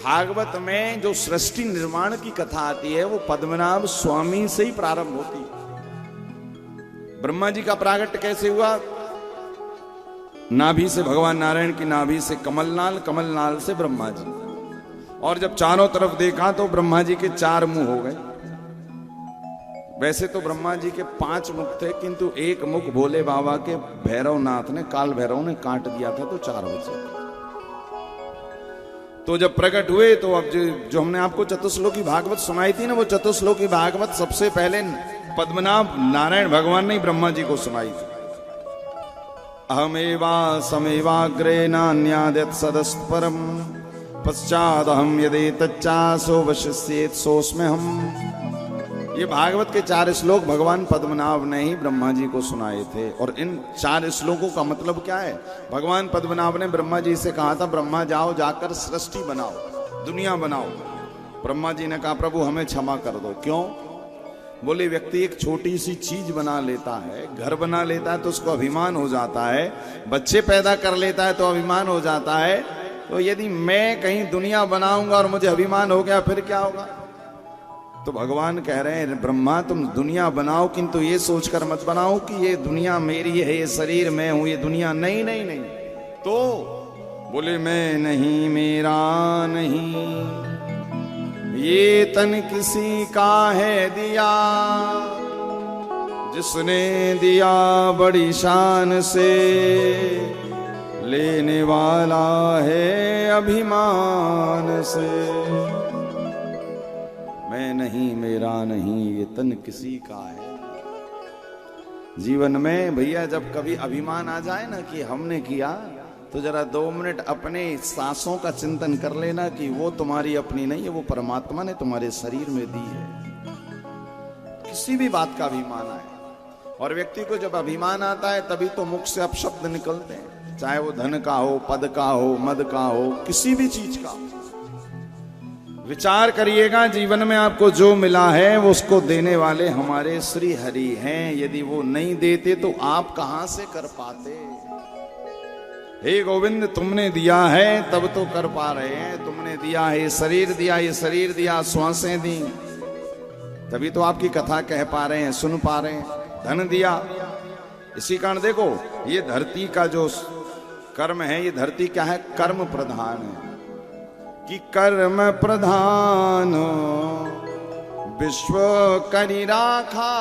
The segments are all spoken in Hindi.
भागवत में जो सृष्टि निर्माण की कथा आती है वो पद्मनाभ स्वामी से ही प्रारंभ होती है। ब्रह्मा जी का प्रागट्य कैसे हुआ? नाभि से भगवान नारायण की नाभि से कमलनाल, कमलनाल से ब्रह्मा जी, और जब चारों तरफ देखा तो ब्रह्मा जी के 4 मुंह हो गए। वैसे तो ब्रह्मा जी के 5 मुख थे, किंतु एक मुख भोले बाबा के भैरवनाथ ने, काल भैरव ने काट दिया था, तो 4 बचे। तो जब प्रकट हुए तो अब जो हमने आपको चतुश्लोकी भागवत सुनाई थी ना, वो चतुश्लोकी भागवत सबसे पहले पद्मनाभ नारायण भगवान ने ब्रह्मा जी को सुनाई थी। अहमेवा समेवाग्रे नान्याद्यत् सदस्त परम पश्चाद अहम यदि तच्चासो वशिष्येत सोस्मे हम। ये भागवत के 4 श्लोक भगवान पद्मनाभ ने ही ब्रह्मा जी को सुनाए थे। और इन 4 श्लोकों का मतलब क्या है? भगवान पद्मनाभ ने ब्रह्मा जी से कहा था, ब्रह्मा जाओ जाकर सृष्टि बनाओ, दुनिया बनाओ। ब्रह्मा जी ने कहा, प्रभु हमें क्षमा कर दो। क्यों? बोले, व्यक्ति एक छोटी सी चीज बना लेता है, घर बना लेता है तो उसको अभिमान हो जाता है, बच्चे पैदा कर लेता है तो अभिमान हो जाता है। तो यदि मैं कहीं दुनिया बनाऊंगा और मुझे अभिमान हो गया, फिर क्या होगा? तो भगवान कह रहे हैं, ब्रह्मा तुम दुनिया बनाओ, किंतु ये सोचकर मत बनाओ कि ये दुनिया मेरी है, ये शरीर मैं हूं, ये दुनिया नहीं नहीं नहीं। तो बोले, मैं नहीं, मेरा नहीं, ये तन किसी का है दिया, जिसने दिया बड़ी शान से, लेने वाला है अभिमान से। मैं नहीं, मेरा नहीं, ये तन किसी का है। जीवन में भैया जब कभी अभिमान आ जाए ना कि हमने किया, तो जरा 2 मिनट अपने सांसों का चिंतन कर लेना कि वो तुम्हारी अपनी नहीं है, वो परमात्मा ने तुम्हारे शरीर में दी है। किसी भी बात का अभिमान आए, और व्यक्ति को जब अभिमान आता है तभी तो मुख से अपशब्द निकलते हैं, चाहे वो धन का हो, पद का हो, मद का हो, किसी भी चीज का। विचार करिएगा, जीवन में आपको जो मिला है वो उसको देने वाले हमारे श्री हरि हैं। यदि वो नहीं देते तो आप कहां से कर पाते? हे गोविंद, तुमने दिया है तब तो कर पा रहे हैं। तुमने दिया है, शरीर दिया, ये शरीर दिया, श्वासें दी, तभी तो आपकी कथा कह पा रहे हैं, सुन पा रहे हैं। धन दिया, इसी कारण देखो ये धरती का जो कर्म है, ये धरती क्या है? कर्म प्रधान है। कि कर्म प्रधान विश्व करी राखा।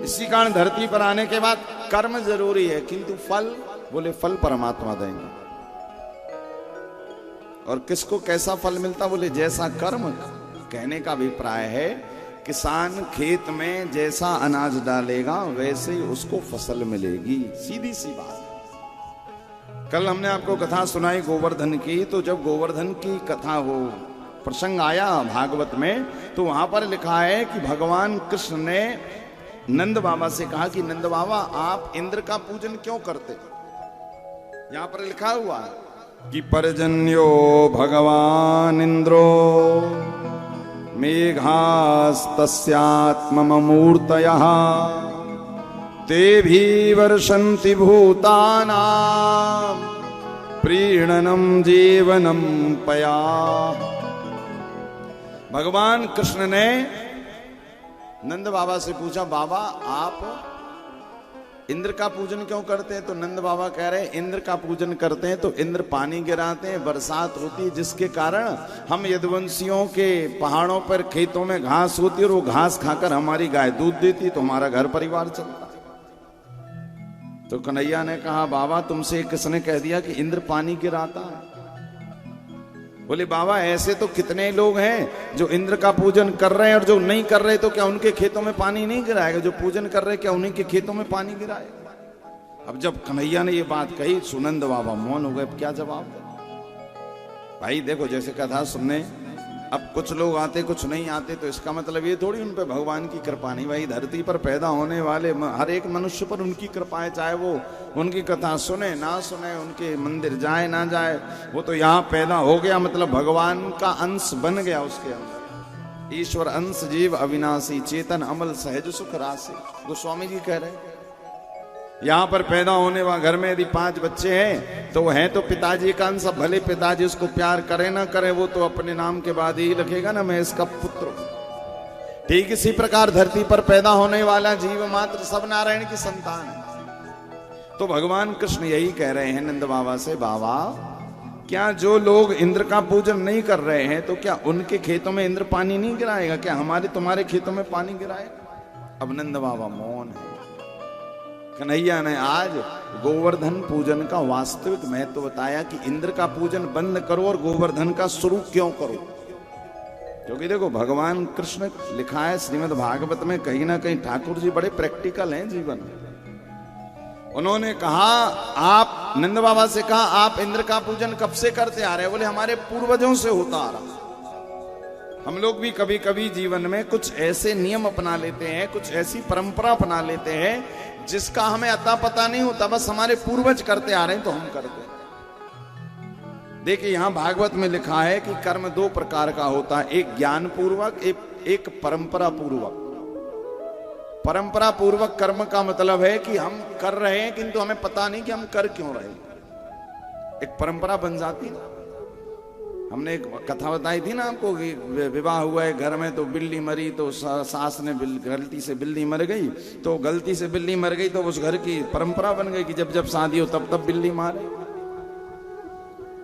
इसी कारण धरती पर आने के बाद कर्म जरूरी है, किंतु फल, बोले फल परमात्मा देंगे। और किसको कैसा फल मिलता? बोले जैसा कर्म। कहने का अभिप्राय है, किसान खेत में जैसा अनाज डालेगा वैसे ही उसको फसल मिलेगी। सीधी सी बात। कल हमने आपको कथा सुनाई गोवर्धन की, तो जब गोवर्धन की कथा हो प्रसंग आया भागवत में, तो वहां पर लिखा है कि भगवान कृष्ण ने नंद बाबा से कहा कि नंद बाबा आप इंद्र का पूजन क्यों करते? यहां पर लिखा हुआ है कि पर्जन्यो भगवान इंद्रो मेघास्तस्यात्ममूर्तयः ते भी वर्षन्ति भूतानां प्रीणनम जीवनम पया। भगवान कृष्ण ने नंद बाबा से पूछा, बाबा आप इंद्र का पूजन क्यों करते हैं? तो नंद बाबा कह रहे हैं, इंद्र का पूजन करते हैं तो इंद्र पानी गिराते हैं, बरसात होती है, जिसके कारण हम यदुवंशियों के पहाड़ों पर खेतों में घास होती है, और वो घास खाकर हमारी गाय दूध देती, तो हमारा घर परिवार चलता। तो कन्हैया ने कहा, बाबा तुमसे किसने कह दिया कि इंद्र पानी गिराता है? बोले बाबा ऐसे तो कितने लोग हैं जो इंद्र का पूजन कर रहे हैं और जो नहीं कर रहे, तो क्या उनके खेतों में पानी नहीं गिराएगा? जो पूजन कर रहे क्या उन्हीं के खेतों में पानी गिराएगा? अब जब कन्हैया ने ये बात कही, सुनंद बाबा मौन हो गए। अब क्या जवाब दे? भाई देखो, जैसे कथा सुनने अब कुछ लोग आते कुछ नहीं आते, तो इसका मतलब ये थोड़ी उन पे भगवान की कृपा नहीं। भाई धरती पर पैदा होने वाले हर एक मनुष्य पर उनकी कृपा है, चाहे वो उनकी कथा सुने ना सुने, उनके मंदिर जाए ना जाए, वो तो यहाँ पैदा हो गया, मतलब भगवान का अंश बन गया उसके अंदर। ईश्वर अंश जीव अविनाशी, चेतन अमल सहज सुख राशि, गोस्वामी जी कह रहे हैं। यहाँ पर पैदा होने वाले घर में यदि 5 बच्चे हैं तो हैं तो पिताजी का अंश, भले पिताजी उसको प्यार करे ना करे, वो तो अपने नाम के बाद ही रखेगा ना, मैं इसका पुत्र हूं। ठीक इसी प्रकार धरती पर पैदा होने वाला जीव मात्र सब नारायण की संतान है। तो भगवान कृष्ण यही कह रहे हैं नंद बाबा से, बाबा क्या जो लोग इंद्र का पूजन नहीं कर रहे हैं तो क्या उनके खेतों में इंद्र पानी नहीं गिराएगा? क्या हमारे तुम्हारे खेतों में पानी गिराएगा? अब नंद बाबा मौन है। कन्हैया ने आज गोवर्धन पूजन का वास्तविक महत्व बताया कि इंद्र का पूजन बंद करो और गोवर्धन का शुरू क्यों करो। क्योंकि देखो भगवान कृष्ण लिखा है श्रीमद् भागवत में, कहीं ना कहीं ठाकुर जी बड़े प्रैक्टिकल हैं जीवन में। उन्होंने कहा, आप नंद बाबा से कहा, आप इंद्र का पूजन कब से करते आ रहे हैं? बोले हमारे पूर्वजों से होता आ रहा। हम लोग भी कभी कभी जीवन में कुछ ऐसे नियम अपना लेते हैं, कुछ ऐसी परंपरा अपना लेते हैं जिसका हमें अता पता नहीं होता, बस हमारे पूर्वज करते आ रहे हैं तो हम करते हैं। देखिए यहां भागवत में लिखा है कि कर्म 2 प्रकार का होता है, एक ज्ञान पूर्वक, एक परंपरा पूर्वक। परंपरा पूर्वक कर्म का मतलब है कि हम कर रहे हैं किंतु हमें पता नहीं कि हम कर क्यों रहे हैं। एक परंपरा बन जाती है। हमने एक कथा बताई थी ना आपको कि विवाह हुआ है घर में, तो बिल्ली मरी, तो सास ने गलती से बिल्ली मर गई, तो गलती से बिल्ली मर गई तो उस घर की परंपरा बन गई कि जब जब शादी हो तब तब बिल्ली मारे।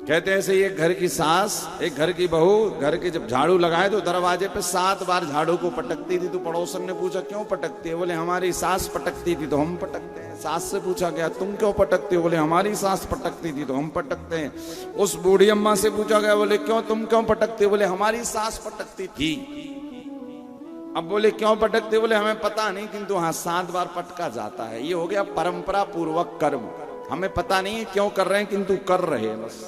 कहते हैं ऐसे ही एक घर की सास, एक घर की बहू घर के जब झाड़ू लगाए तो दरवाजे पे 7 बार झाड़ू को पटकती थी। तो पड़ोसन ने पूछा क्यों पटकती है? बोले हमारी सास पटकती थी तो हम पटकते हैं। सास से पूछा गया तुम क्यों पटकते हो? बोले हमारी सास पटकती थी तो हम पटकते हैं। उस बूढ़ी अम्मा से पूछा गया, बोले क्यों, तुम क्यों पटकते हो? बोले हमारी सास पटकती थी। अब बोले क्यों पटकते? बोले हमें पता नहीं किंतु हाँ 7 बार पटका जाता है। ये हो गया परंपरा पूर्वक कर्म। हमें पता नहीं है क्यों कर रहे हैं किंतु कर रहे हैं बस।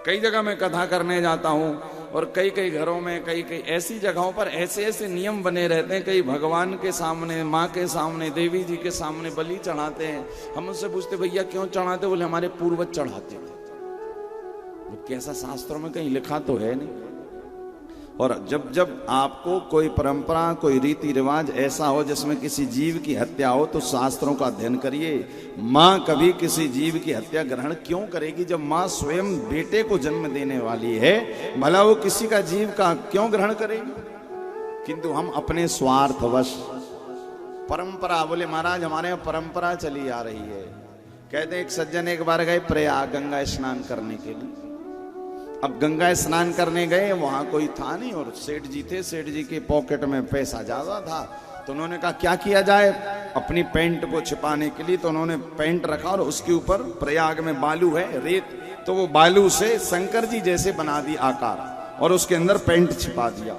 कई जगह मैं कथा करने जाता हूं और कई कई घरों में कई कई ऐसी जगहों पर ऐसे ऐसे नियम बने रहते हैं। कई भगवान के सामने, माँ के सामने, देवी जी के सामने बलि चढ़ाते हैं। हम उनसे पूछते भैया क्यों चढ़ाते? बोले हमारे पूर्वज चढ़ाते थे। कैसा शास्त्रों में कहीं लिखा तो है नहीं। और जब जब आपको कोई परंपरा, कोई रीति रिवाज ऐसा हो जिसमें किसी जीव की हत्या हो तो शास्त्रों का अध्ययन करिए। माँ कभी किसी जीव की हत्या ग्रहण क्यों करेगी? जब माँ स्वयं बेटे को जन्म देने वाली है, भला वो किसी का जीव का क्यों ग्रहण करेगी? किंतु हम अपने स्वार्थवश परंपरा, बोले महाराज हमारे यहाँ परंपरा चली आ रही है। कहते हैं एक सज्जन एक बार गए प्रयाग गंगा स्नान करने के लिए। अब गंगा स्नान करने गए, वहां कोई था नहीं और सेठ जी थे। सेठ जी के पॉकेट में पैसा ज्यादा था तो उन्होंने कहा क्या किया जाए अपनी पैंट को छिपाने के लिए। तो उन्होंने पैंट रखा और उसके ऊपर प्रयाग में बालू है, रेत, तो वो बालू से शंकर जी जैसे बना दी आकार और उसके अंदर पैंट छिपा दिया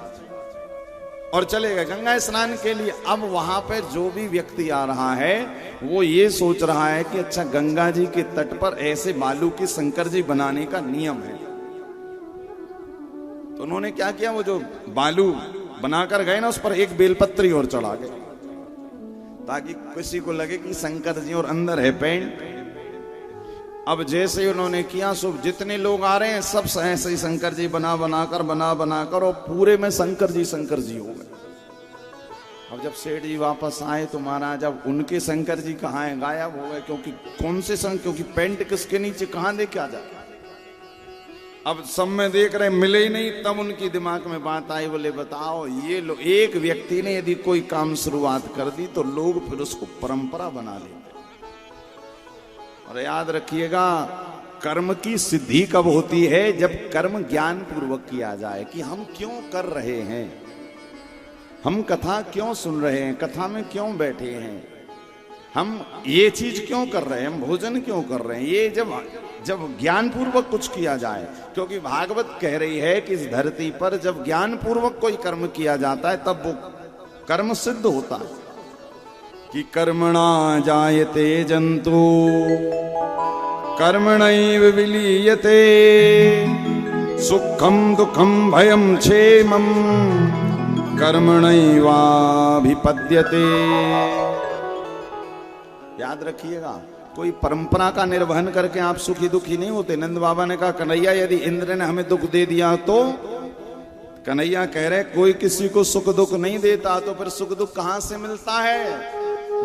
और चले गए गंगा स्नान के लिए। अब वहां पर जो भी व्यक्ति आ रहा है वो ये सोच रहा है कि अच्छा गंगा जी के तट पर ऐसे बालू की शंकर जी बनाने का नियम है। तो उन्होंने क्या किया, वो जो बालू बनाकर गए ना उस पर एक बेलपत्री और चढ़ा गए ताकि किसी को लगे कि शंकर जी और अंदर है पेंट। अब जैसे ही उन्होंने किया सो जितने लोग आ रहे हैं सब ऐसे ही शंकर जी बना बनाकर और पूरे में शंकर जी हो गए। अब जब सेठ जी वापस आए तो महाराज अब उनके शंकर जी कहाँ हैं? गायब हो गए। क्योंकि कौन से क्योंकि पेंट किसके नीचे कहाँ देखे आ जाए। अब सब में देख रहे मिले ही नहीं। तब उनकी दिमाग में बात आई, बोले बताओ ये लोग, एक व्यक्ति ने यदि कोई काम शुरुआत कर दी तो लोग फिर उसको परंपरा बना लेते। और याद रखिएगा कर्म की सिद्धि कब होती है? जब कर्म ज्ञान पूर्वक किया जाए कि हम क्यों कर रहे हैं, हम कथा क्यों सुन रहे हैं, कथा में क्यों बैठे हैं, हम ये चीज क्यों कर रहे हैं, हम भोजन क्यों कर रहे हैं। ये जब ज्ञान पूर्वक कुछ किया जाए, क्योंकि भागवत कह रही है कि इस धरती पर जब ज्ञान पूर्वक कोई कर्म किया जाता है तब वो कर्म सिद्ध होता है। कि कर्मणा जायते जंतु कर्मणैव विलीयते सुखम दुखम भयम क्षेमम कर्मणैवाभिपद्यते। याद रखिएगा कोई परंपरा का निर्वहन करके आप सुखी दुखी नहीं होते। नंद बाबा ने कहा कन्हैया यदि इंद्र ने हमें दुख दे दिया तो, कन्हैया कह रहे कोई किसी को सुख दुख नहीं देता तो फिर सुख दुख कहां से मिलता है?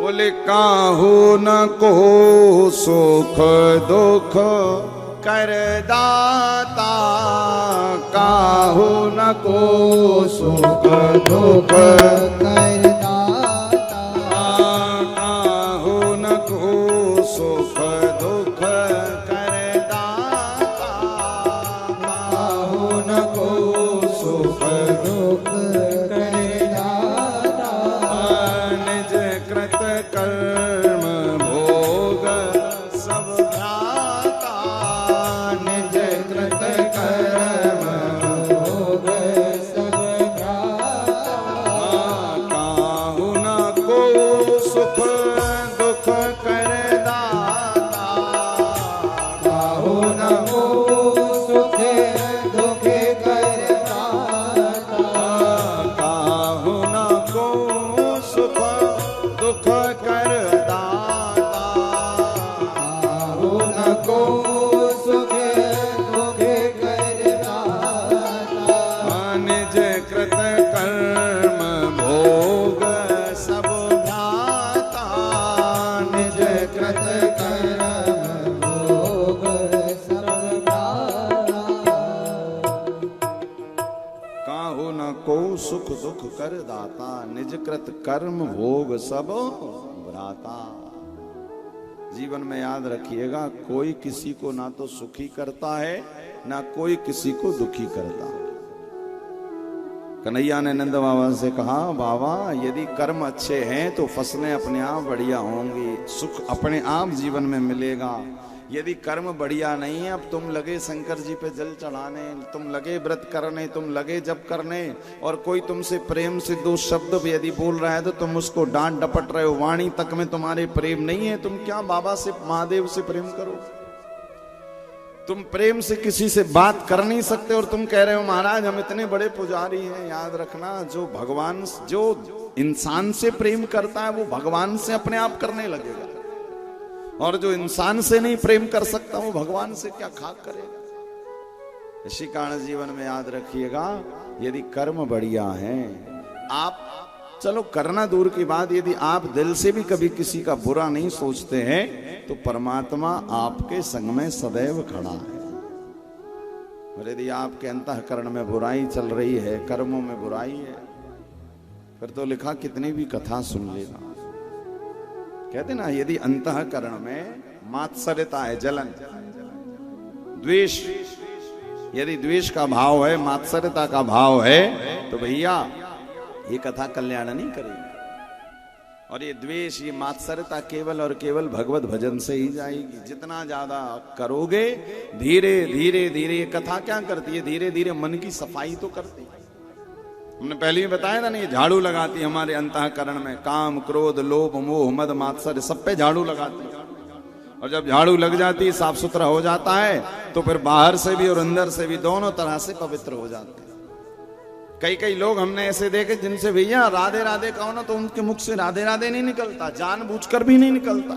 बोले काहू न को सुख दुख कर दाता, काहू न को सुख दुख कर दाता, काहू न को सुख दुख कर दाता, काहू न को सुख दुख कर दाता, निज कृत कर्म भोग सब भ्राता, निज कृत कर्म भोग सब भ्राता, काहू न को सुख दुख कर दाता, काहू न को सुख दुख कर दाता, काहू न को सुख दुख कर दाता, काहू न को सुख दुख कर दाता, निज कृत कर्म भोग सब भ्राता, निज कृत कर्म भोग सब भ्राता, काहू न को सुख दुख कर दाता, निज कृत कर्म भोग सब भ्राता। जीवन में याद रखिएगा, कोई किसी को ना तो सुखी करता है ना कोई किसी को दुखी करता। कन्हैया ने नंद बाबा से कहा, बाबा यदि कर्म अच्छे हैं तो फसलें अपने आप बढ़िया होंगी, सुख अपने आप जीवन में मिलेगा। यदि कर्म बढ़िया नहीं है, अब तुम लगे शंकर जी पे जल चढ़ाने, तुम लगे व्रत करने, तुम लगे जप करने, और कोई तुमसे प्रेम से दो शब्द भी यदि बोल रहा है तो तुम उसको डांट डपट रहे हो, वाणी तक में तुम्हारे प्रेम नहीं है, तुम क्या बाबा से महादेव से प्रेम करो? तुम प्रेम से किसी से बात कर नहीं सकते और तुम कह रहे हो महाराज हम इतने बड़े पुजारी हैं। याद रखना, जो भगवान, जो इंसान से प्रेम करता है वो भगवान से अपने आप करने लगेगा, और जो इंसान से नहीं प्रेम कर सकता वो भगवान से क्या खाक करेगा। इसी कारण जीवन में याद रखिएगा, यदि कर्म बढ़िया है, आप चलो करना दूर की बात, यदि आप दिल से भी कभी किसी का बुरा नहीं सोचते हैं तो परमात्मा आपके संग में सदैव खड़ा है। और यदि आपके अंतःकरण में बुराई चल रही है, कर्मों में बुराई है, फिर तो लिखा कितनी भी कथा सुन लेना। कहते ना, यदि अंतःकरण में मात्सर्यता है, जलन, द्वेष, यदि द्वेष का भाव है, मात्सर्यता का भाव है, तो भैया ये कथा कल्याण नहीं करेगी। और ये द्वेष, ये मात्सर्यता केवल और केवल भगवत भजन से ही जाएगी। जितना ज्यादा करोगे, धीरे धीरे धीरे, ये कथा क्या करती है, धीरे धीरे मन की सफाई तो करती है। हमने पहले ही बताया था ना, ये झाड़ू लगाती है हमारे अंतःकरण में, काम क्रोध लोभ मोह मद मात्सर्य सब पे झाड़ू लगाती है। और जब झाड़ू लग जाती है, साफ सुथरा हो जाता है, तो फिर बाहर से भी और अंदर से भी दोनों तरह से पवित्र हो जाते हैं। कई कई लोग हमने ऐसे देखे जिनसे भैया राधे राधे कहो ना तो उनके मुख से राधे राधे नहीं निकलता, जानबूझकर भी नहीं निकलता।